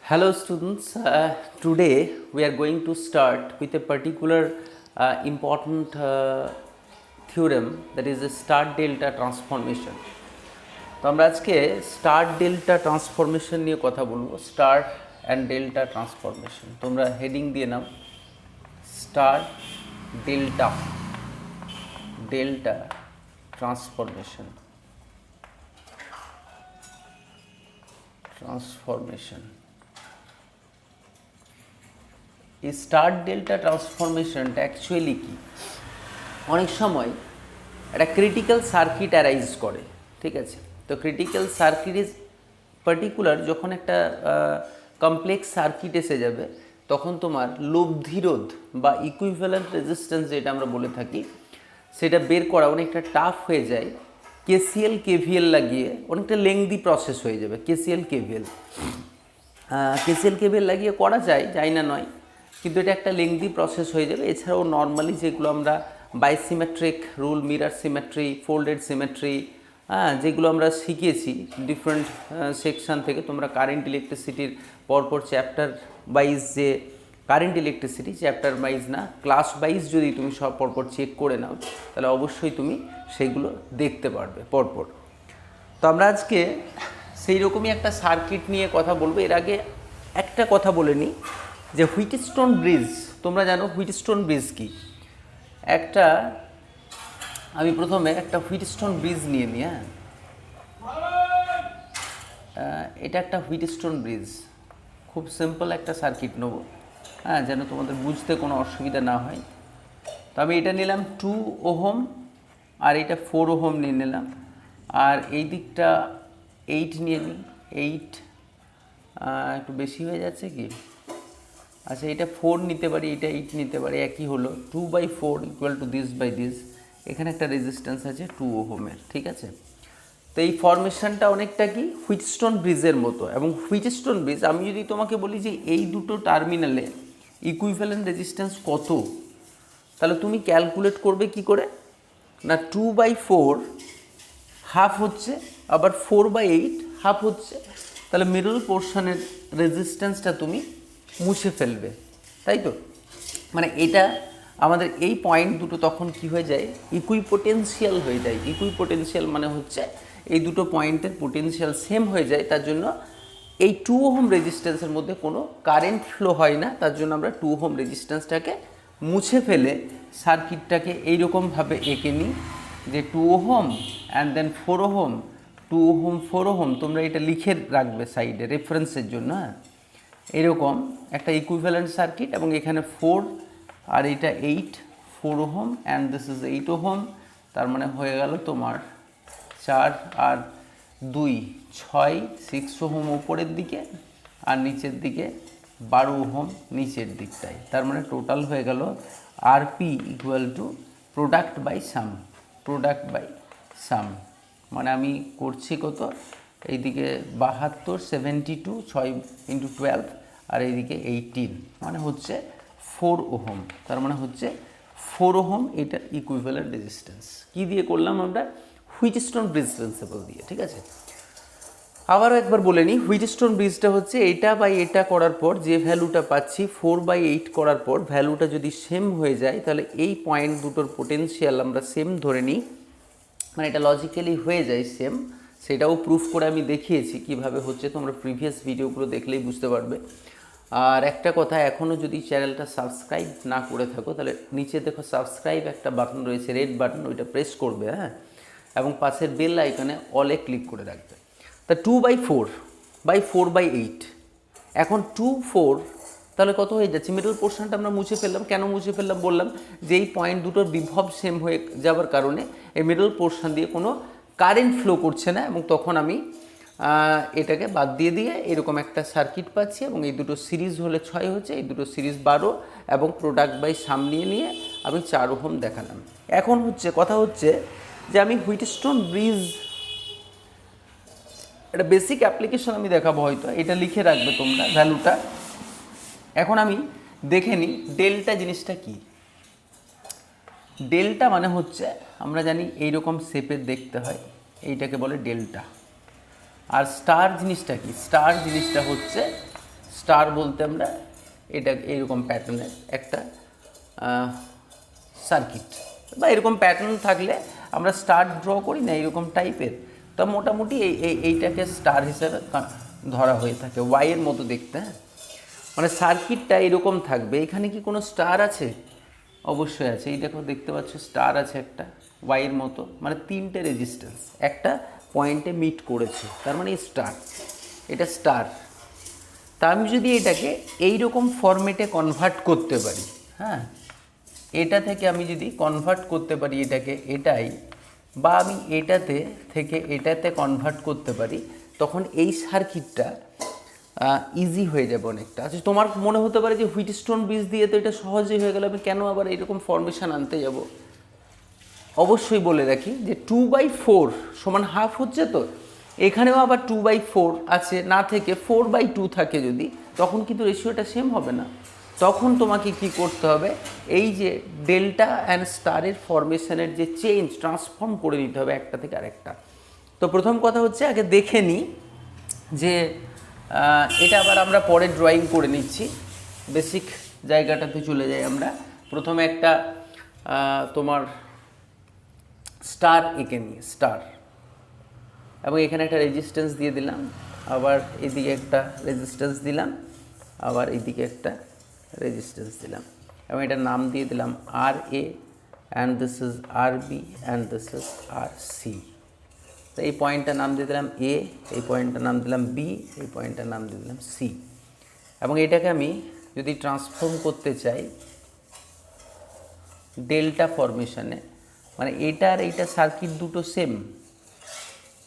Hello students, today we are going to start with a particular important theorem, that is a star delta transformation. তো আমরা আজকে star delta transformation নিয়ে কথা বলবো। Star and delta transformation, তোমরা heading দিয়ে নাও star delta delta transformation এই star delta ট্রান্সফরমেশনটা actually কি? অনেক সময় একটা ক্রিটিক্যাল সার্কিট অ্যারাইজ করে, ঠিক আছে? তো ক্রিটিক্যাল সার্কিট ইজ পার্টিকুলার, যখন একটা কমপ্লেক্স সার্কিট এসে যাবে তখন তোমার লব্ধিরোধ বা ইকুইভ্যালেন্ট রেজিস্ট্যান্স যেটা আমরা বলে থাকি সেটা বের করা অনেকটা টাফ হয়ে যায়। কেসিএল কেভিএল লাগিয়ে অনেকটা লেংদি প্রসেস হয়ে যাবে। কেসিএল কেভিএল লাগিয়ে করা যায় না নয়, কিন্তু এটা একটা লেংদি প্রসেস হয়ে যাবে। এছাড়াও নর্মালি যেগুলো আমরা bisymmetric rule, mirror symmetry, folded symmetry, যেগুলো আমরা শিখিয়েছি ডিফারেন্ট সেকশান থেকে, তোমরা কারেন্ট ইলেকট্রিসিটির পরপর চ্যাপ্টার ওয়াইজ, যে কারেন্ট ইলেকট্রিসিটি চ্যাপ্টার ওয়াইজ না ক্লাস ওয়াইজ যদি তুমি সব পরপর চেক করে নাও তাহলে অবশ্যই তুমি সেইগুলো দেখতে পারবে পরপর। তো আমরা আজকে সেই রকমই একটা সার্কিট নিয়ে কথা বলবো। এর আগে একটা কথা বলে নিই যে হুইটস্টোন ব্রিজ, তোমরা জানো হুইটস্টোন ব্রিজ কি? আমি প্রথমে একটা হুইটস্টোন ব্রিজ নিয়ে নিই। এটা একটা হুইটস্টোন ব্রিজ, খুব সিম্পল একটা সার্কিট নেবো, যেন তোমাদের বুঝতে কোনো অসুবিধা না হয়। তো আমি এটা নিলাম 2 ওহম আর এটা 4 ওহম নিয়ে নিলাম, আর এই দিকটা 8 নিয়ে নিই। 8 একটু বেশি হয়ে যাচ্ছে কি? আচ্ছা, এটা 4 নিতে পারি, এটা 8 নিতে পারি, একই হলো। 2/4 equal to this by this. এখানে একটা রেজিস্ট্যান্স আছে 2 ওহমের, ঠিক আছে? তো এই ফরমেশনটা অনেকটা কি হুইটস্টোন ব্রিজের মতো। এবং হুইটস্টোন ব্রিজ, আমি যদি তোমাকে বলি যে এই দুটো টার্মিনালে ইকুইভ্যালেন্ট রেজিস্ট্যান্স কত, তাহলে তুমি ক্যালকুলেট করবে কি করে? না 2/4 হাফ হচ্ছে, আবার 4/8 হাফ হচ্ছে, তাহলে মিডল পোর্শনের রেজিস্ট্যান্সটা তুমি মুছে ফেলবে, তাই তো? মানে এটা আমাদের এই পয়েন্ট দুটো তখন কি হয়ে যায়? ইকুইপোটেনশিয়াল হয়ে যায়। ইকুইপোটেনশিয়াল মানে হচ্ছে এই দুটো পয়েন্টের পোটেনশিয়াল সেম হয়ে যায়। তার জন্য এই 2 ওহম রেজিস্ট্যান্সের মধ্যে কোনো কারেন্ট ফ্লো হয় না। তার জন্য আমরা 2 ওহম রেজিস্ট্যান্সটাকে মুছে ফেলে সার্কিটটাকে এইরকমভাবে এঁকে নিই যে 2 ohm and then 4 ohm, 2 ohm 4 ohm. তোমরা এটা লিখে রাখবে সাইডে রেফারেন্সের জন্য। এরকম একটা ইকুইভ্যালেন্ট সার্কিট, এবং এখানে 4 আর এটা 8, 4 ohm and this is 8 ohm. তার মানে হয়ে গেল তোমার 4 আর 2 6, 6 ওহম উপরের দিকে আর নিচের দিকে 12 ওহম নিচের দিকটায়। তার মানে টোটাল হয়ে গেল R P equal to product by sum. মানে আমি করছি কত? এইদিকে 72, 72, 6 × 12, আর এইদিকে 18, মানে হচ্ছে 4 ওহম। তার মানে হচ্ছে 4 ওহম এটা ইকুইভ্যালেন্ট রেজিস্ট্যান্স। কী দিয়ে করলাম আমরা? হুইটস্টোন ব্রিজ প্রিন্সিপাল দিয়ে, ঠিক আছে? আবারও একবার বলে নিই, হুইটস্টোন ব্রিজটা হচ্ছে এটা বাই এটা করার পর যে ভ্যালুটা পাচ্ছি 4/8 করার পর ভ্যালুটা যদি সেম হয়ে যায় তাহলে এই পয়েন্ট দুটোর পোটেনশিয়াল আমরা সেম ধরে নিই, মানে এটা লজিক্যালি হয়ে যায় সেম। সেটাও প্রুফ করে আমি দেখিয়েছি কিভাবে হচ্ছে, তোমরা প্রিভিয়াস ভিডিওগুলো দেখলেই বুঝতে পারবে। আর একটা কথা, এখনও যদি চ্যানেলটা সাবস্ক্রাইব না করে থাকো তাহলে নিচে দেখো সাবস্ক্রাইব একটা বাটন রয়েছে, রেড বাটন, ওইটা প্রেস করবে, এবং পাশের বেল আইকনে অলে ক্লিক করে রাখবে। তা 2/4/4/8, এখন 2, 4, তাহলে কত হয়ে যাচ্ছে? মিডল পোর্শনটা আমরা মুছে ফেললাম। কেন মুছে ফেললাম বললাম, যে এই পয়েন্ট দুটোর বিভব সেম হয়ে যাওয়ার কারণে এই মিডল পোর্শন দিয়ে কোনো কারেন্ট ফ্লো করছে না, এবং তখন আমি এটাকে বাদ দিয়ে এরকম একটা সার্কিট পাচ্ছি। এবং এই দুটো সিরিজ হলে 6 হচ্ছে, এই দুটো সিরিজ 12, এবং প্রোডাক্ট বাই সামনে নিয়ে আমি 4 ওহম দেখালাম। এখন কথা হচ্ছে যে আমি হুইটস্টোন ব্রিজ, এটা বেসিক অ্যাপ্লিকেশন আমি দেখাবো, হয়তো এটা লিখে রাখবে তোমরা ভ্যালুটা। এখন আমি দেখে নিই ডেল্টা জিনিসটা কি। ডেল্টা মানে হচ্ছে, আমরা জানি এইরকম শেপের দেখতে হয়, এইটাকে বলে ডেল্টা। আর স্টার জিনিসটা কি? স্টার জিনিসটা হচ্ছে স্টার বলতে আমরা এটা এইরকম প্যাটার্নের একটা সার্কিট বা এরকম প্যাটার্ন থাকলে আমরা স্টার ড্র করি না এরকম টাইপের, তা মোটামুটি এইটাকে স্টার হিসাবে ধরা হয়ে থাকে, ওয়াইয়ের মতো দেখতে। মানে সার্কিটটা এরকম থাকবে। এখানে কি কোনো স্টার আছে? অবশ্যই আছে। এই দেখো দেখতে পাচ্ছ স্টার আছে একটা ওয়াইয়ের মতো, মানে তিনটে রেজিস্ট্যান্স একটা পয়েন্টে মিট করেছে, তার মানে স্টার, এটা স্টার। তা আমি যদি এটাকে এইরকম ফরম্যাটে কনভার্ট করতে পারি, হ্যাঁ, এটা থেকে আমি যদি কনভার্ট করতে পারি এটাকে এটাই, বা আমি এটাতে থেকে এটাতে কনভার্ট করতে পারি, তখন এই সার্কিটটা ইজি হয়ে যাবে অনেকটা। আচ্ছা, তোমার মনে হতে পারে যে হুইটস্টোন ব্রিজ দিয়ে তো এটা সহজেই হয়ে গেল, আমি কেন আবার এরকম ফরমেশন আনতে যাব? অবশ্যই বলে রাখি যে 2/4 সমান হাফ হচ্ছে, তো এখানেও আবার 2/4 আছে, না থেকে 4/2 থাকে যদি, তখন কিন্তু রেশিওটা সেম হবে না। তখন তোমাকে কি করতে হবে, এই যে ডেল্টা অ্যান্ড স্টারের ফরমেশনের যে চেঞ্জ, ট্রান্সফর্ম করে নিতে হবে একটা থেকে আরেকটা। তো প্রথম কথা হচ্ছে আগে দেখে নিই যে এটা আবার আমরা পরে ড্রয়িং করে নিচ্ছি, বেসিক জায়গাটাতে চলে যাই আমরা। প্রথমে একটা তোমার স্টার এঁকে নিই, স্টার, এবং এখানে একটা রেজিস্ট্যান্স দিয়ে দিলাম, আবার এদিকে একটা রেজিস্ট্যান্স দিলাম, আবার এইদিকে একটা রেজিস্ট্যান্স দিলাম, এবং এটার নাম দিয়ে দিলাম R A, and this is R B, and this is R C. তো এই পয়েন্টটার নাম দিয়ে দিলাম এ, এই পয়েন্টটার নাম দিলাম বি, এই পয়েন্টটার নাম দিয়ে দিলাম সি। এবং এটাকে আমি যদি ট্রান্সফর্ম করতে চাই ডেল্টা ফরমেশনে, মানে এটা আর এইটা সার্কিট দুটো সেম,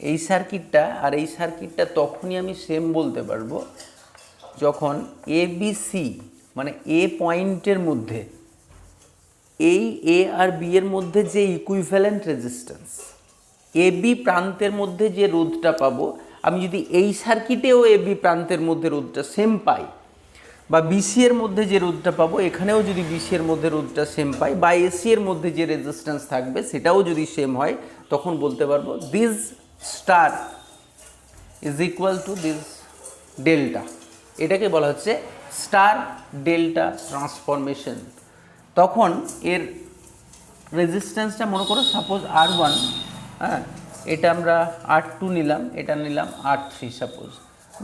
এই সার্কিটটা আর এই সার্কিটটা তখনই আমি সেম বলতে পারবো যখন এ বি সি, মানে এ পয়েন্টের মধ্যে, এই এ আর বি এর মধ্যে যে ইকুইভ্যালেন্ট রেজিস্ট্যান্স, এ বি প্রান্তের মধ্যে যে রোধটা পাবো, আমি যদি এই সার্কিটেও এ বি প্রান্তের মধ্যে রোধটা সেম পাই, বা বিসি এর মধ্যে যে রোধটা পাবো এখানেও যদি বিসি এর মধ্যে রোধটা সেম পাই, বা এসি এর মধ্যে যে রেজিস্ট্যান্স থাকবে সেটাও যদি সেম হয়, তখন বলতে পারবো this star is equal to this delta. এটাকে বলা হচ্ছে স্টার ডেল্টা ট্রান্সফরমেশন। তখন এর রেজিস্ট্যান্সটা মনে করো সাপোজ R1, হ্যাঁ, এটা আমরা R2 নিলাম, এটা নিলাম R3 সাপোজ,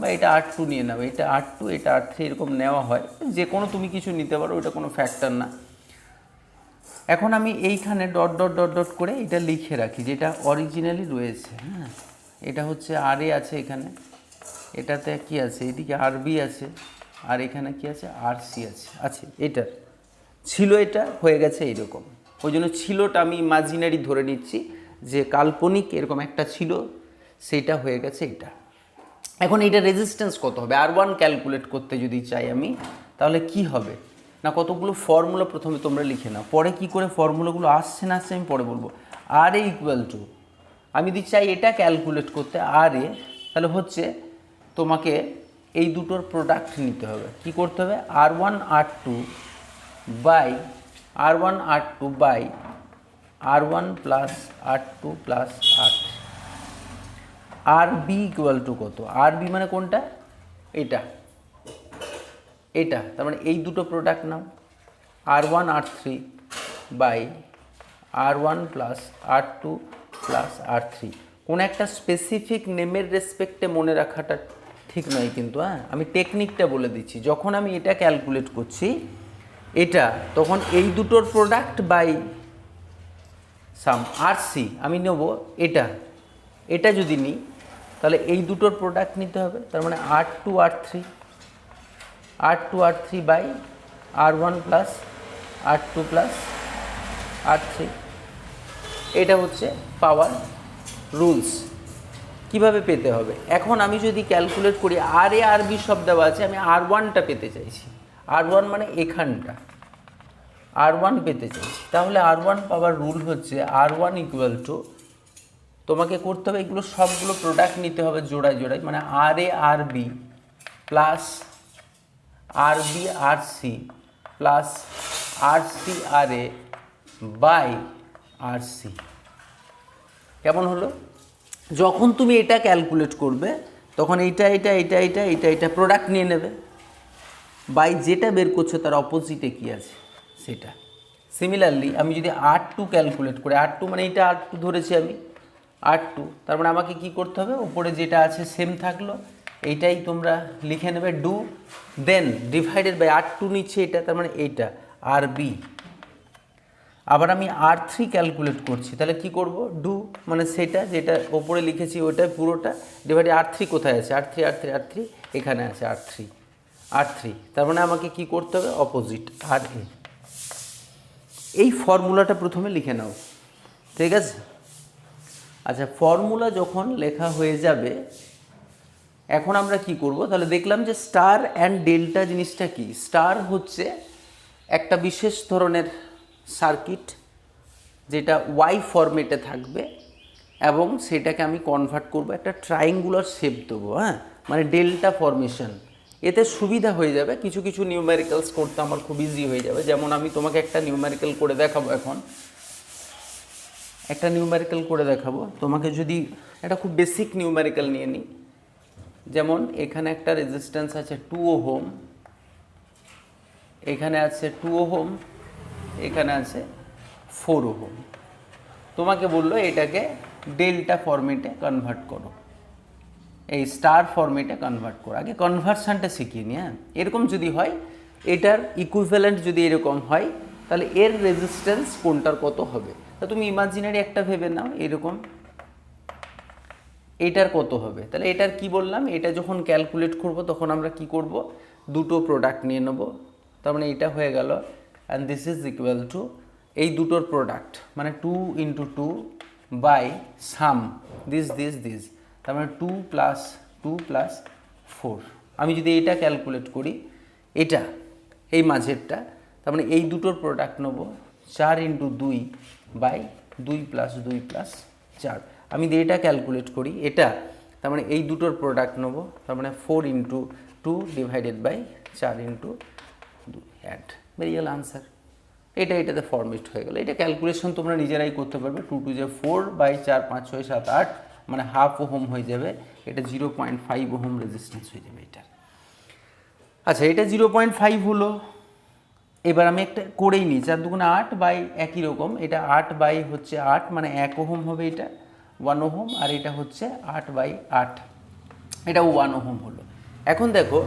বা এটা R2 নিয়ে নাও, এটা R2, এটা R3, এরকম নেওয়া হয়, যে কোনো তুমি কিছু নিতে পারো, ওটা কোনো ফ্যাক্টর না। এখন আমি এইখানে ডট ডট ডট ডট করে এটা লিখে রাখি যেটা অরিজিনালি রয়েছে, হ্যাঁ, এটা হচ্ছে আর এ আছে এখানে, এটাতে কি আছে, এদিকে আর বি আছে, আর এখানে কি আছে, আর সি আছে এটা ছিল, এটা হয়ে গেছে এইরকম। ওই জন্য ছিলটা আমি ইমাজিনারি ধরে নিচ্ছি যে কাল্পনিক এরকম একটা ছিল, সেইটা হয়ে গেছে এটা। এখন এইটা রেজিস্ট্যান্স কত হবে R1 ক্যালকুলেট করতে যদি চাই আমি, তাহলে কি হবে না, কতগুলো ফর্মুলা প্রথমে তোমরা লিখে নাও, পরে কি করে ফর্মুলাগুলো আসছে না আসছে আমি পরে বলবো। আর এ ইকুয়াল টু, আমি যদি চাই এটা ক্যালকুলেট করতে আর এ, তাহলে হচ্ছে তোমাকে এই দুটোর প্রোডাক্ট নিতে হবে। কি করতে হবে, R1 R2 by R1 R2 by R1 plus R2 plus R3। আর বি ইকুয়াল টু কত, আর বি মানে কোনটা, এটা, এটা, তার মানে এই দুটো প্রোডাক্ট নাও, R1 R3 by R1 plus R2 plus R3। কোন একটা স্পেসিফিক নেমের রেসপেক্টে মনে রাখাটা ঠিক নয় কিন্তু, হ্যাঁ, আমি টেকনিকটা বলে দিচ্ছি। যখন আমি এটা ক্যালকুলেট করছি এটা, তখন এই দুটোর প্রোডাক্ট বাই সাম RC আমি নেব, এটা, এটা যদি নিই তাহলে এই দুটোর প্রোডাক্ট নিতে হবে, তার মানে R2 R3 by R1 plus R2 plus R3। এটা হচ্ছে পাওয়ার রুলস। কিভাবে পেতে হবে, এখন আমি যদি ক্যালকুলেট করি আর এ আর বি সব দেওয়া আছে, আমি R1টা পেতে চাইছি, R1 মানে এখানটা R1 পেতে চাইছি, তাহলে R1 পাওয়ার রুল হচ্ছে R1 ইকুয়াল টু, তোমাকে করতে হবে এগুলো সবগুলো প্রোডাক্ট নিতে হবে জোড়ায় জোড়ায়, মানে R A R B plus R B R C plus R C R A by R C. কেমন হলো? যখন তুমি এটা ক্যালকুলেট করবে তখন এইটা এটা এটা এটা এটা এটা প্রোডাক্ট নিয়ে নেবে, বাই যেটা বের করছো তার অপোজিটে কী আছে সেটা। সিমিলারলি আমি যদি R2 ক্যালকুলেট করি, R2 মানে এটা R2 ধরেছি আমি, R2 তার মানে আমাকে কি করতে হবে, উপরে যেটা আছে সেম থাকলো, এইটাই তোমরা লিখে নেবে do, then divided by R2 নিচ্ছে এটা, তার মানে এইটা RB। আবার আমি R3 ক্যালকুলেট করছি, তাহলে কি করব, ডু মানে সেটা যেটা ওপরে লিখেছি ওইটা পুরোটা ডিভাইডেড R3 কোথায় আছে, R3 এখানে আছে R3, তার মানে আমাকে কি করতে হবে, অপোজিট RA। এই ফর্মুলাটা প্রথমে লিখে নাও, ঠিক আছে। আচ্ছা, ফর্মুলা যখন লেখা হয়ে যাবে এখন আমরা কি করব, তাহলে দেখলাম যে স্টার অ্যান্ড ডেল্টা জিনিসটা কি। স্টার হচ্ছে একটা বিশেষ ধরনের সার্কিট যেটা ওয়াই ফরম্যাটে থাকবে এবং সেটাকে আমি কনভার্ট করব একটা ট্রায়াঙ্গুলার শেপ দেবো, হ্যাঁ, মানে ডেল্টা ফরমেশন। এতে সুবিধা হয়ে যাবে, কিছু কিছু নিউমেরিক্যালস করতে আমার খুব ইজি হয়ে যাবে। যেমন আমি তোমাকে একটা নিউমেরিক্যাল করে দেখাবো, এখন একটা নিউমেরিক্যাল করে দেখাবো তোমাকে। যদি একটা খুব বেসিক নিউমেরিক্যাল নিয়ে নিই, যেমন এখানে একটা রেজিস্ট্যান্স আছে 2 ওহম, এখানে আছে 2 ওহম, এখানে আছে 4 ওহম। তোমাকে বললো এটাকে ডেল্টা ফরম্যাটে কনভার্ট করো, এই স্টার ফরম্যাটে কনভার্ট করো। আগে কনভার্সানটা শিখিয়ে নি, হ্যাঁ। এরকম যদি হয়, এটার ইকুইভ্যালেন্ট যদি এরকম হয়, তাহলে এর রেজিস্ট্যান্স কোনটার কত হবে। তা তুমি ইমাজিনারি একটা ভেবে নাও, এরকম এটার কত হবে। তাহলে এটার কি বললাম, এটা যখন ক্যালকুলেট করব তখন আমরা কি করব, দুটো প্রোডাক্ট নিয়ে নেব। তার মানে এটা হয়ে গেল, and this is equal to এই দুটোর প্রোডাক্ট, মানে 2 × 2 বাই সাম দিস, তার মানে 2 + 4। আমি যদি এটা ক্যালকুলেট করি, এটা এই মাঝেরটা, তার মানে এই দুটোর প্রোডাক্ট নেব 4 × 2 বাই 2 + 2 + 4। আমি যদি এটা ক্যালকুলেট করি, এটা তার মানে এই দুটোর প্রোডাক্ট নেব, তার মানে 4 × 2 ডিভাইডেড বাই 4 × 2 অ্যাড, বেরিয়ে গেল আনসার। এটাতে ফরমেট হয়ে গেল। এটা ক্যালকুলেশন তোমরা নিজেরাই করতে পারবে। 2 × 2 = 4 বাই 4 5 6 7 8 মানে হাফ ওহম হয়ে যাবে। এটা 0.5 ওহম রেজিস্ট্যান্স হয়ে যাবে এটার। আচ্ছা, এটা 0.5 হলো। এবার আমি একটা করেই নিই, 4 × 2 = 8 বাই একই রকম, এটা 8 বাই হচ্ছে 8 মানে 1 ওহম হবে, এটা 1 ওহম, আর এটা হচ্ছে 8 বাই 8, এটাও 1 ওহম হলো। এখন দেখো,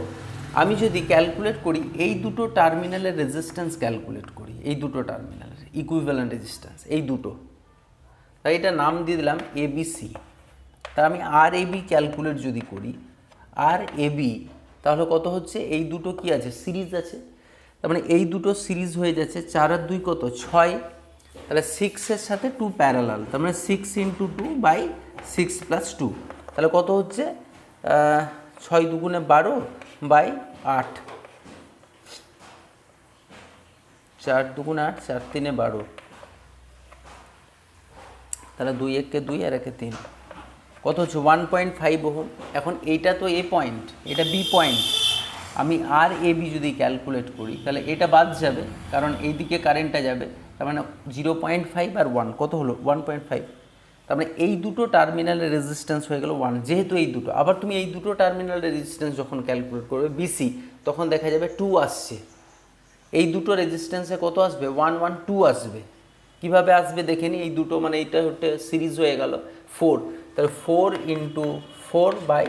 আমি যদি ক্যালকুলেট করি এই দুটো টার্মিনালের রেজিস্ট্যান্স ক্যালকুলেট করি, এই দুটো টার্মিনালের ইকুইভ্যালেন্ট রেজিস্ট্যান্স, এই দুটো, তাই এটা নাম দিয়ে দিলাম ABC। তা আমি RAB ক্যালকুলেট যদি করি, RAB তাহলে কত হচ্ছে, এই দুটো কি আছে, সিরিজ আছে, তার মানে এই দুটো সিরিজ হয়ে যাচ্ছে, 4 আর 2 কত, 6, তাহলে 6-এর সাথে 2 প্যারালাল, তার মানে 6 × 2 বাই 6 + 2, তাহলে কত হচ্ছে, 6 × 2 = 12 বাই 8, 4 × 2 = 8, 4 × 3 = 12, তাহলে 2 × 1 = 2 আর 1 × 3, কত হচ্ছে 1.5 ওহম। এখন এইটা তো এ পয়েন্ট, এটা বি পয়েন্ট। আমি RAB যদি ক্যালকুলেট করি, তাহলে এটা বাদ যাবে, কারণ এই দিকে কারেন্টটা যাবে, তার মানে 0.5 আর 1 কত হলো, 1.5। তার মানে এই দুটো টার্মিনালের রেজিস্ট্যান্স হয়ে গেল 1, যেহেতু এই দুটো। আবার তুমি এই দুটো টার্মিনালের রেজিস্ট্যান্স যখন ক্যালকুলেট করবে BC, তখন দেখা যাবে 2 আসছে। এই দুটো রেজিস্ট্যান্সে কত আসবে, 1 1 2 আসবে। কিভাবে আসবে দেখে নি, এই দুটো মানে এইটা হচ্ছে সিরিজ হয়ে গেল 4, তাহলে 4 × 4 বাই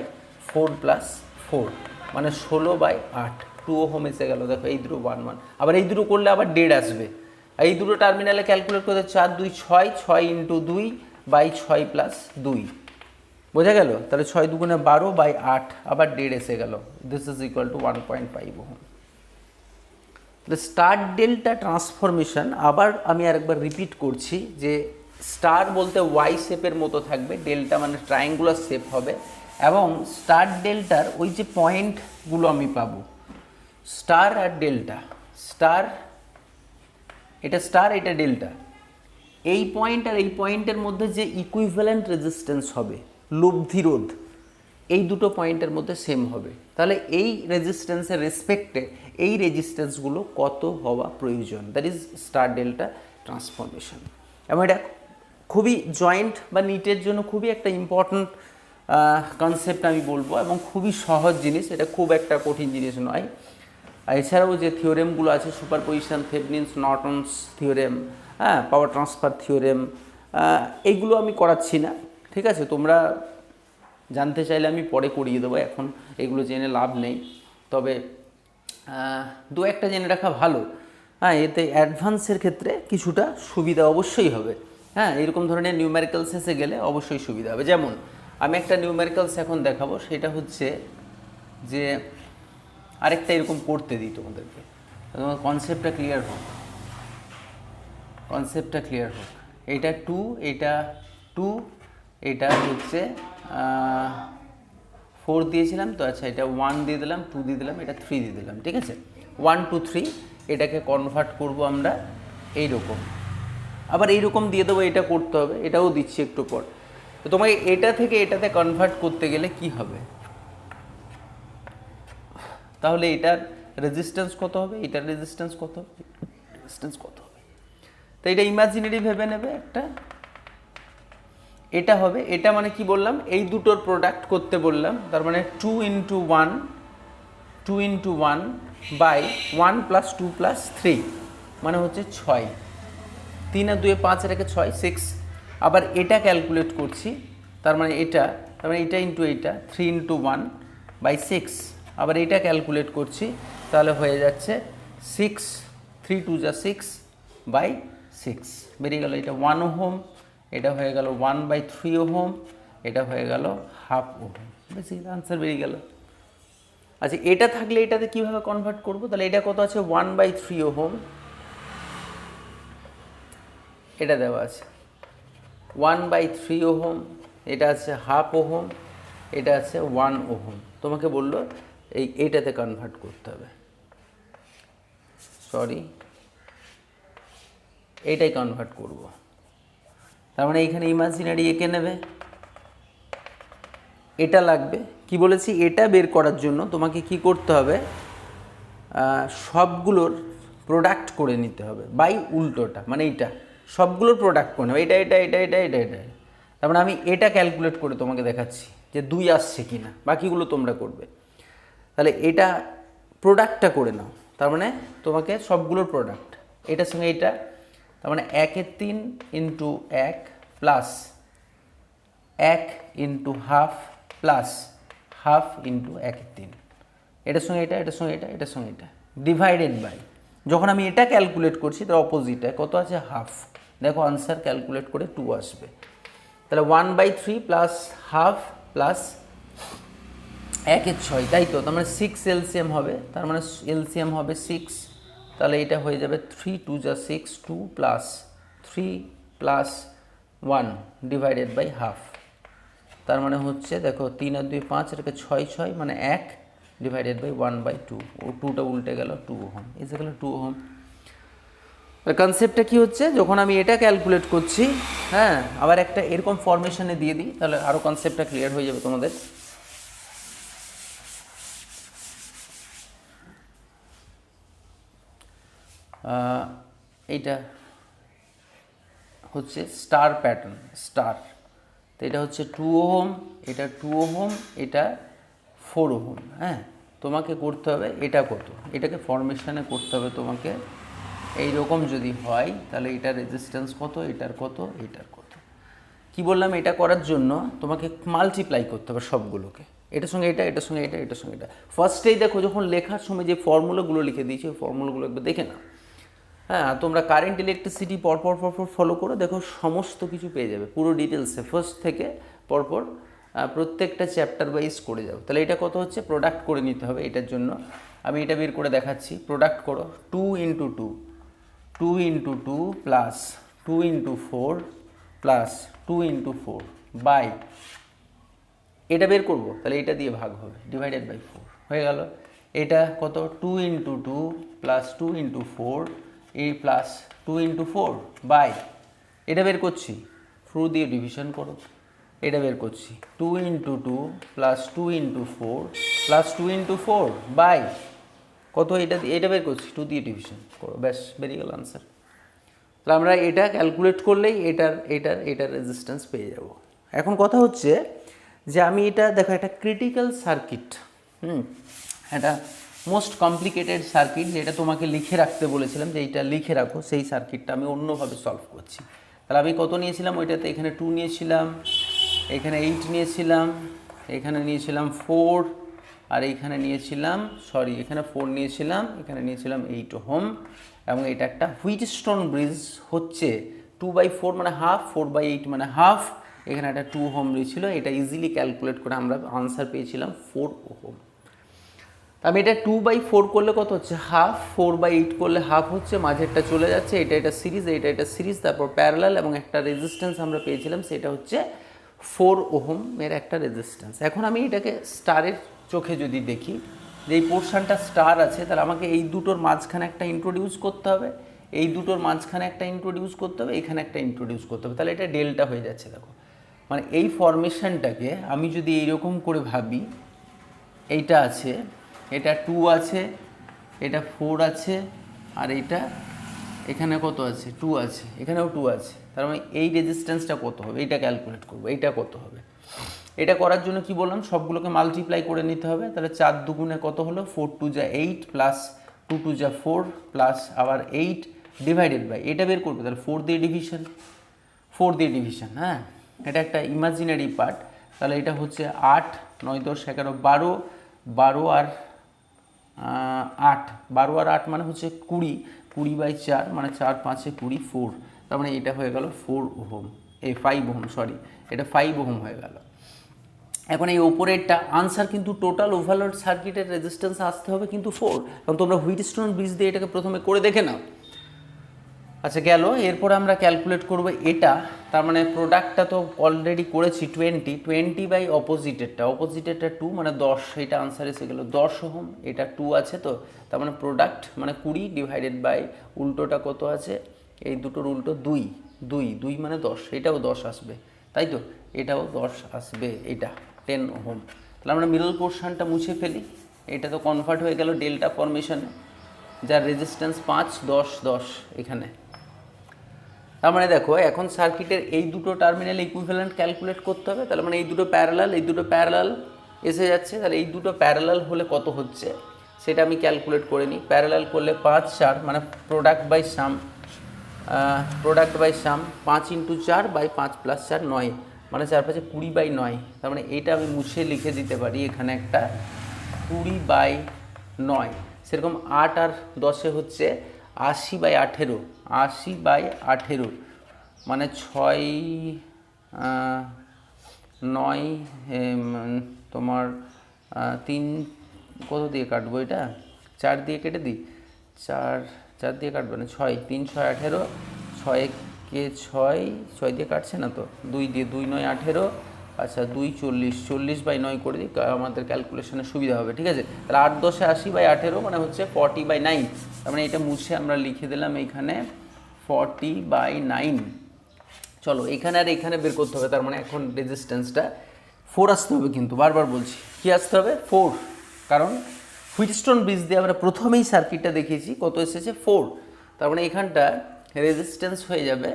4 + 4 মানে 16 বাই 8, 2 ওহম এসে গেল। দেখো এই দুটো 1 1, আবার এই দুটো করলে আবার 1.5 আসবে। আর এই দুটো টার্মিনালে ক্যালকুলেট করতে 4 2 6, 6 × 2 বাই 6 + 2, বোঝা গেল। তাহলে 6 × 2 = 12 বাই 8, আবার 1.5 এসে গেল। This is equal to 1.5 ohm. Star delta transformation আবার আমি আরেকবার রিপিট করছি, যে স্টার বলতে ওয়াই শেপের মতো থাকবে, ডেল্টা মানে ট্রায়াঙ্গুলার শেপ হবে, এবং স্টার ডেল্টার ওই যে পয়েন্টগুলো আমি পাবো, স্টার আর ডেল্টা, স্টার এটা স্টার, এটা ডেল্টা, এই পয়েন্ট আর এই পয়েন্টের মধ্যে যে ইকুইভ্যালেন্ট রেজিস্ট্যান্স হবে, লব্ধি রোধ, এই দুটো পয়েন্টের মধ্যে সেম হবে। তাহলে এই রেজিস্ট্যান্সের রেসপেক্টে এই রেজিস্ট্যান্সগুলো কত হওয়া প্রয়োজন, that is star delta transformation. এবং এটা খুবই জয়েন্ট বা নিটের জন্য খুবই একটা ইম্পর্ট্যান্ট কনসেপ্ট আমি বলবো, এবং খুবই সহজ জিনিস, এটা খুব একটা কঠিন জিনিস নয়। আর এছাড়াও যে থিওরেমগুলো আছে সুপারপজিশন, থেভনিনস নর্টনস থিওরেম, হ্যাঁ, পাওয়ার ট্রান্সফার থিওরেম, এইগুলো আমি করাচ্ছি না, ঠিক আছে? তোমরা জানতে চাইলে আমি পরে করিয়ে দেবো, এখন এগুলো জেনে লাভ নেই। তবে দু একটা জেনে রাখা ভালো, হ্যাঁ, এতে অ্যাডভান্সের ক্ষেত্রে কিছুটা সুবিধা অবশ্যই হবে। হ্যাঁ, এরকম ধরনের নিউমেরিক্যালস এসে গেলে অবশ্যই সুবিধা হবে। যেমন আমি একটা নিউমেরিক্যালস এখন দেখাবো, সেটা হচ্ছে যে আরেকটা এরকম করতে দিই তোমাদেরকে, তোমার কনসেপ্টটা ক্লিয়ার হোক, কনসেপ্টটা ক্লিয়ার হোক। এইটা 2, এটা 2, এটা হচ্ছে 4 দিয়েছিলাম তো, আচ্ছা এটা 1 দিয়ে দিলাম, 2 দিয়ে দিলাম, এটা 3 দিয়ে দিলাম, ঠিক আছে? 1 2 3 এটাকে কনভার্ট করব আমরা এইরকম, আবার এইরকম দিয়ে দেবো, এটা করতে হবে, এটাও দিচ্ছি একটু পর। তো তোমাকে এটা থেকে এটাতে কনভার্ট করতে গেলে কি হবে? তাহলে এটার রেজিস্ট্যান্স কত হবে, এটার রেজিস্ট্যান্স কত হবে, রেজিস্ট্যান্স কত হবে? তো এটা ইমাজিনারি ভেবে নেবে একটা, এটা হবে, এটা মানে কি বললাম, এই দুটোর প্রোডাক্ট করতে বললাম, তার মানে 2 × 1, 2 × 1 বাই 1 + 2 + 3 মানে হচ্ছে 6, 3 আর 2 5, এটাকে 6 6। আবার এটা ক্যালকুলেট করছি, তার মানে এটা ইন্টু এইটা 3 × 1 বাই 6। আবার এটা ক্যালকুলেট করছি, তাহলে হয়ে যাচ্ছে 6, 3 2 যা 6 বাই 6, বেরিয়ে গেল এটা 1 ওহম, এটা হয়ে গেল 1/3 ওহম, এটা হয়ে গেল 1/2 ওহম, বেশি আনসার বেরিয়ে গেল। আচ্ছা, এটা থাকলে এটাতে কীভাবে কনভার্ট করব? তাহলে এটা কত আছে, 1/3 ওহম, এটা দেওয়া আছে 1/3 ওহম, এটা আছে 1/2 ওহম, এটা আছে 1 ওহম। তোমাকে বললো এইটাতে কনভার্ট করতে হবে, সরি এইটাই কনভার্ট করব। তার মানে এইখানে ইমাজিনারি এঁকে নেবে, এটা লাগবে। কি বলেছি, এটা বের করার জন্য তোমাকে কি করতে হবে, সবগুলোর প্রোডাক্ট করে নিতে হবে, বাই উল্টোটা, মানে এইটা সবগুলোর প্রোডাক্ট করে নেবে, এটা এটা এটা এটা এটা এটা। তার মানে আমি এটা ক্যালকুলেট করে তোমাকে দেখাচ্ছি যে 2 আসছে কি না, বাকিগুলো তোমরা করবে। তাহলে এটা প্রোডাক্টটা করে নাও, তার মানে তোমাকে সবগুলোর প্রোডাক্ট, এটার সঙ্গে এটা, তার মানে 1/3 × 1 প্লাস 1 × 1/2 প্লাস 1/2 × 1/3, এটার সঙ্গে এটা, এটার সঙ্গে এটা, এটার সঙ্গে এটা, ডিভাইডেড বাই, যখন আমি এটা ক্যালকুলেট করছি তার অপোজিটে কত আছে, 1/2। দেখো আনসার ক্যালকুলেট করে 2 আসবে। তাহলে 1/3 প্লাস 1/2 প্লাস 1/6, তাই তো? তার মানে 6 এলসিএম হবে, তার মানে এলসিএম হবে 6, তাহলে এটা হয়ে যাবে 3 2 যা 6, 2 প্লাস 3 প্লাস 1 ডিভাইডেড বাই 1/2, তার মানে হচ্ছে দেখো 3 আর 2 5, এটাকে 6 6 মানে 1 ডিভাইডেড বাই 1/2, ও 2টা উল্টে গেল, 2 ওহম, এসে গেল 2 ওহম। কনসেপ্টটা কি হচ্ছে, যখন আমি এটা ক্যালকুলেট করছি, হ্যাঁ, আবার একটা এরকম ফরমেশনে দিয়ে দিই, তাহলে আরও কনসেপ্টটা ক্লিয়ার হয়ে যাবে তোমাদের। এইটা হচ্ছে স্টার প্যাটার্ন, স্টার, তো এটা হচ্ছে 2 ওহম, এটা 2 ওহম, এটা 4 ওহম। হ্যাঁ, তোমাকে করতে হবে এটা কত, এটাকে ফরমেশনে করতে হবে তোমাকে, এই রকম যদি হয় তাহলে এটার রেজিস্ট্যান্স কত, এটার কত, এটার কত। কি বললাম, এটা করার জন্য তোমাকে মাল্টিপ্লাই করতে হবে সবগুলোকে, এটার সঙ্গে এটা, এটার সঙ্গে এটা, এটার সঙ্গে এটা। ফার্স্টেই দেখো যখন লেখার সময় যে ফর্মুলাগুলো লিখে দিয়েছি, ওই ফর্মুলাগুলো একবার দেখে নাও। হ্যাঁ, তোমরা কারেন্ট ইলেকট্রিসিটি পরপর পরপর ফলো করো, দেখো সমস্ত কিছু পেয়ে যাবে পুরো ডিটেলসে, ফার্স্ট থেকে পরপর প্রত্যেকটা চ্যাপ্টার ওয়াইজ করে যাও। তাহলে এটা কত হচ্ছে, প্রোডাক্ট করে নিতে হবে। এটার জন্য আমি এটা বের করে দেখাচ্ছি, প্রোডাক্ট করো, 2 × 2, 2 × 2 প্লাস 2 × 4 প্লাস 2 × 4 বাই, এটা বের করবো, তাহলে এটা দিয়ে ভাগ হবে, ডিভাইডেড বাই 4 হয়ে গেল। এটা কত, 2 × 2 প্লাস 2 × 4 এই প্লাস 2 × 4 বাই, এটা বের করছি, 4 দিয়ে ডিভিশন করো, এটা বের করছি 2 × 2 প্লাস 2 × 4 প্লাস 2 × 4 বাই কত, এটা বের করছি, 2 দিয়ে ডিভিশন করো, ব্যাস বেরিয়ে গেল আনসার। তাহলে আমরা এটা ক্যালকুলেট করলেই এটার রেজিস্ট্যান্স পেয়ে যাব। এখন কথা হচ্ছে যে আমি এটা দেখো, একটা ক্রিটিক্যাল সার্কিট, এটা মোস্ট কমপ্লিকেটেড সার্কিট, যেটা তোমাকে লিখে রাখতে বলেছিলাম যে এইটা লিখে রাখো, সেই সার্কিটটা আমি অন্যভাবে সলভ করছি। তাহলে আমি কত নিয়েছিলাম ওইটাতে? এখানে 2 নিয়েছিলাম, এখানে 8 নিয়েছিলাম, এখানে নিয়েছিলাম 4, আর এইখানে নিয়েছিলাম এখানে 4 নিয়েছিলাম, এখানে নিয়েছিলাম 8 ওহম। এবং এটা একটা হুইটস্টোন ব্রিজ হচ্ছে 2/4 মানে হাফ, 4/8 মানে হাফ, এখানে একটা 2 ওহম ছিল। এটা ইজিলি ক্যালকুলেট করে আমরা আনসার পেয়েছিলাম 4 ওহম। আমি এটা 2/4 করলে কত হচ্ছে? হাফ, 4/8 করলে হাফ হচ্ছে, মাঝেরটা চলে যাচ্ছে, এটা সিরিজ, এটা সিরিজ, তারপর প্যারালাল, এবং একটা রেজিস্ট্যান্স আমরা পেয়েছিলাম, সেটা হচ্ছে 4 ওহম এর একটা রেজিস্ট্যান্স। এখন আমি এটাকে স্টারের চোখে যদি দেখি যে এই পোর্শনটা স্টার আছে, তাহলে আমাকে এই দুটোর মাঝখানে একটা ইন্ট্রোডিউস করতে হবে, এই দুটোর মাঝখানে একটা ইন্ট্রোডিউস করতে হবে, এখানে একটা ইন্ট্রোডিউস করতে হবে, তাহলে এটা ডেল্টা হয়ে যাচ্ছে। দেখো মানে এই ফরমেশনটাকে আমি যদি এইরকম করে ভাবি, এইটা আছে, এটা 2 আছে, এটা 4 আছে, আর এইটা এখানে কত আছে? 2 আছে, এখানেও 2 আছে, তার মানে এই রেজিস্ট্যান্সটা কত হবে? এইটা ক্যালকুলেট করবো, এইটা কত হবে? এটা করার জন্য কি বললাম? সবগুলোকে মাল্টিপ্লাই করে নিতে হবে। তাহলে 4 দুগুণে কত হলো? 4 2 যা 8 প্লাস 2 2 যা 4 প্লাস আবার 8 ডিভাইডেড বাই, এটা বের করবে, তাহলে 4 দিয়ে ডিভিশন, 4 দিয়ে ডিভিশন। হ্যাঁ, এটা একটা ইমাজিনারি পার্ট। তাহলে এটা হচ্ছে 8 9 10 11 12, 12 আর 8, 12 আর 8 মানে হচ্ছে 20, 20/4 মানে 4 5 20, 4, তার মানে এটা হয়ে গেল 4 ওহম, 5 ওহম, সরি, এটা 5 ওহম হয়ে গেল। এখন এই ওপরেরটা আনসার কিন্তু টোটাল ওভারলোড সার্কিটের রেজিস্ট্যান্স আসতে হবে কিন্তু 4, কারণ তোমরা হুইটস্টোন ব্রিজ দিয়ে এটাকে প্রথমে করে দেখে নাও। আচ্ছা গেল, এরপর আমরা ক্যালকুলেট করব এটা, তার মানে প্রোডাক্টটা তো অলরেডি করেছি 20 বাই অপোজিটেরটা 2 মানে 10, এটা আনসার এসে গেল 10 ওহম, এটা 2 আছে, তো তার মানে প্রোডাক্ট মানে 20 ডিভাইডেড বাই উল্টোটা কত আছে? এই দুটোর উল্টো 2, 2 2 মানে 10, এটাও 10 আসবে, তাই তো, এটাও 10 আসবে, এটা 10 ওহম। তাহলে আমরা মিডল পোর্শনটা মুছে ফেলি, এটা তো কনভার্ট হয়ে গেল ডেল্টা ফরমেশনে, যার রেজিস্ট্যান্স 5 10 10 এখানে। তার মানে দেখো এখন সার্কিটের এই দুটো টার্মিনাল ইকুইভ্যালেন্ট ক্যালকুলেট করতে হবে। তাহলে মানে এই দুটো প্যারালাল এসে যাচ্ছে, তাহলে এই দুটো প্যারালাল হলে কত হচ্ছে সেটা আমি ক্যালকুলেট করে নিই। প্যারালাল করলে 5 4 মানে প্রোডাক্ট বাই সাম 5 × 4 বাই 5 + 4 9, মানে 4 5 20/9। তার মানে এইটা আমি মুছে লিখে দিতে পারি এখানে একটা 20/9। সেরকম 8 আর 10 হচ্ছে 80/18, 80/18 মানে 6 9 তোমার 3 কত দিয়ে কাটবো? এটা 4 দিয়ে কেটে দিই, 4 দিয়ে কাটবে না, 6 3 6 18, 6 কে 6 দিয়ে কাটছে না তো, 2 দিয়ে, 2 9 18, আচ্ছা 2 40, 40/9 করে দিই, আমাদের ক্যালকুলেশনের সুবিধা হবে, ঠিক আছে। তাহলে 8 10 80/18 মানে হচ্ছে 40/9, তার মানে এটা মুছে আমরা লিখে দিলাম এইখানে 40/9। চলো এখানে আর এখানে বের করতে হবে, তার মানে এখন রেজিস্ট্যান্সটা 4 আসতে হবে, কিন্তু বারবার বলছি কি আসতে হবে? 4, কারণ হুইটস্টোন ব্রিজ দিয়ে আমরা প্রথমেই সার্কিটটা দেখিয়েছি, কত এসেছে? 4, তার মানে এখানটা রেজিস্ট্যান্স হয়ে যাবে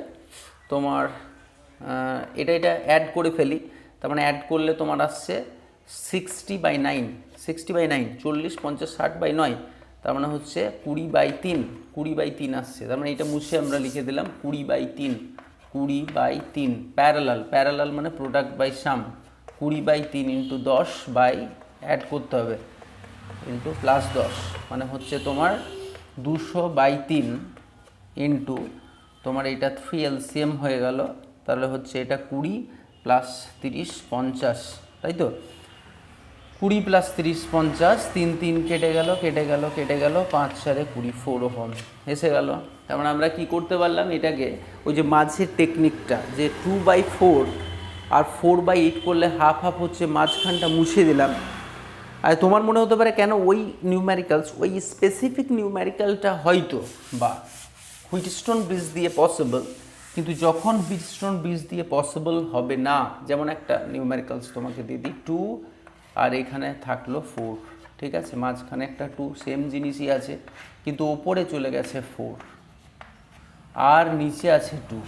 তোমার, এটা অ্যাড করে ফেলি, তার মানে অ্যাড করলে তোমার আসছে 60/9, 40 50 60/9, তার মানে হচ্ছে 20/3 আসছে। তার মানে এটা মুছে আমরা লিখে দিলাম 20/3 প্যারালাল মানে product by sum, 20/3 × 10 by add করতে হবে ইন্টু +10, মানে হচ্ছে তোমার 200/3 ইন্টু তোমার এটা 3 LCM হয়ে গেল, তাহলে হচ্ছে এটা 20 + 30 50, তাই তো, 20 + 30 50, 3 3 কেটে গেল 5 4 24 ওহম এসে গেল। তার মানে আমরা কি করতে পারলাম, এটাকে ওই যে মাঝের টেকনিকটা যে 2/4 আর 4/8 করলে হাফ হাফ হচ্ছে, মাঝখানটা মুছে দিলাম। আর তোমার মনে হতে পারে কেন ওই নিউম্যারিক্যালস, ওই স্পেসিফিক নিউম্যারিক্যালটা হয়তো বা হুইটস্টোন ব্রিজ দিয়ে পসিবল, কিন্তু যখন হুইটস্টোন ব্রিজ দিয়ে পসিবল হবে না, যেমন একটা নিউম্যারিক্যালস তোমাকে দিয়ে দিই 2 আর এখানে থাকলো 4, ঠিক আছে, মাঝখানে একটা 2 সেম জিনিসই আছে, কিন্তু ওপরে চলে গেছে 4 আর নিচে আছে 2।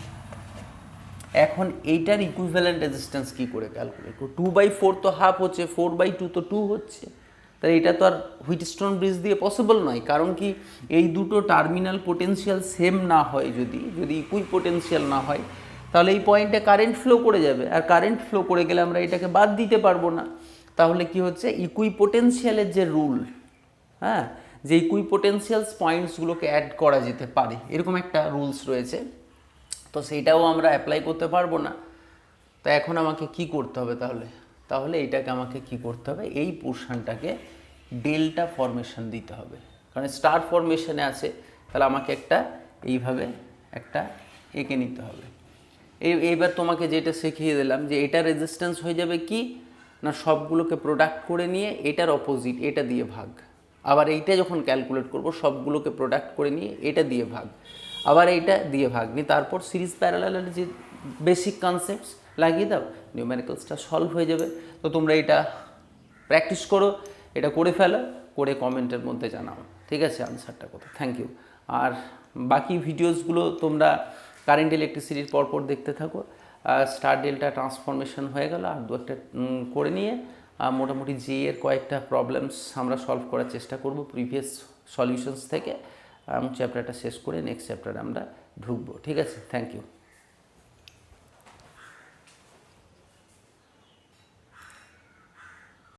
এখন এইটার ইকুইভ্যালেন্ট রেজিস্ট্যান্স কী করে ক্যালকুলেট করব? 2/4 তো হাফ হচ্ছে, 4/2 তো 2 হচ্ছে, তাই এটা তো আর হুইটস্টোন ব্রিজ দিয়ে পসিবল নয়। কারণ কি, এই দুটো টার্মিনাল পোটেনশিয়াল সেম না হয়, যদি ইকুই পোটেনশিয়াল না হয়, তাহলে এই পয়েন্টে কারেন্ট ফ্লো করে যাবে, আর কারেন্ট ফ্লো করে গেলে আমরা এটাকে বাদ দিতে পারবো না। তাহলে কি হচ্ছে, ইকুই পোটেনশিয়ালের যে রুল, হ্যাঁ, যে ইকুই পোটেনশিয়ালস পয়েন্টসগুলোকে অ্যাড করা যেতে পারে, এরকম একটা রুলস রয়েছে। তো সেইটাও আমরা অ্যাপ্লাই করতে পারবো না। তা এখন আমাকে কি করতে হবে তাহলে এইটাকে আমাকে কি করতে হবে, এই পোর্শনটাকে ডেল্টা ফরমেশন দিতে হবে। কারণ স্টার ফরমেশনে আছে, তাহলে আমাকে একটা এইভাবে একটা এঁকে নিতে হবে। এইবার তোমাকে যেটা শিখিয়ে দিলাম যে এটা রেজিস্ট্যান্স হয়ে যাবে কি না, সবগুলোকে প্রোডাক্ট করে নিয়ে এটার অপোজিট এটা দিয়ে ভাগ, আবার এইটা যখন ক্যালকুলেট করব সবগুলোকে প্রোডাক্ট করে নিয়ে এটা দিয়ে ভাগ, আবার এইটা দিয়ে ভাগ নিয়ে তারপর সিরিজ প্যারালালের যে বেসিক কনসেপ্টস লাগিয়ে দাও, নিউমেরিক্যালসটা সলভ হয়ে যাবে। তো তোমরা এটা প্র্যাকটিস করো, এটা করে ফেলো, করে কমেন্টের মধ্যে জানাও, ঠিক আছে, আনসারটা কত। Thank you. আর বাকি ভিডিওসগুলো তোমরা কারেন্ট ইলেকট্রিসিটির পরপর দেখতে থাকো। স্টার ডেল্টা ট্রান্সফরমেশন হয়ে গেল, আর দু একটা করে নিয়ে মোটামুটি জি এর কয়েকটা প্রবলেমস আমরা সলভ করার চেষ্টা করব প্রিভিয়াস সলিউশনস থেকে, এবং চ্যাপ্টারটা শেষ করে নেক্সট চ্যাপ্টারে আমরা ঢুকবো, ঠিক আছে। Thank you.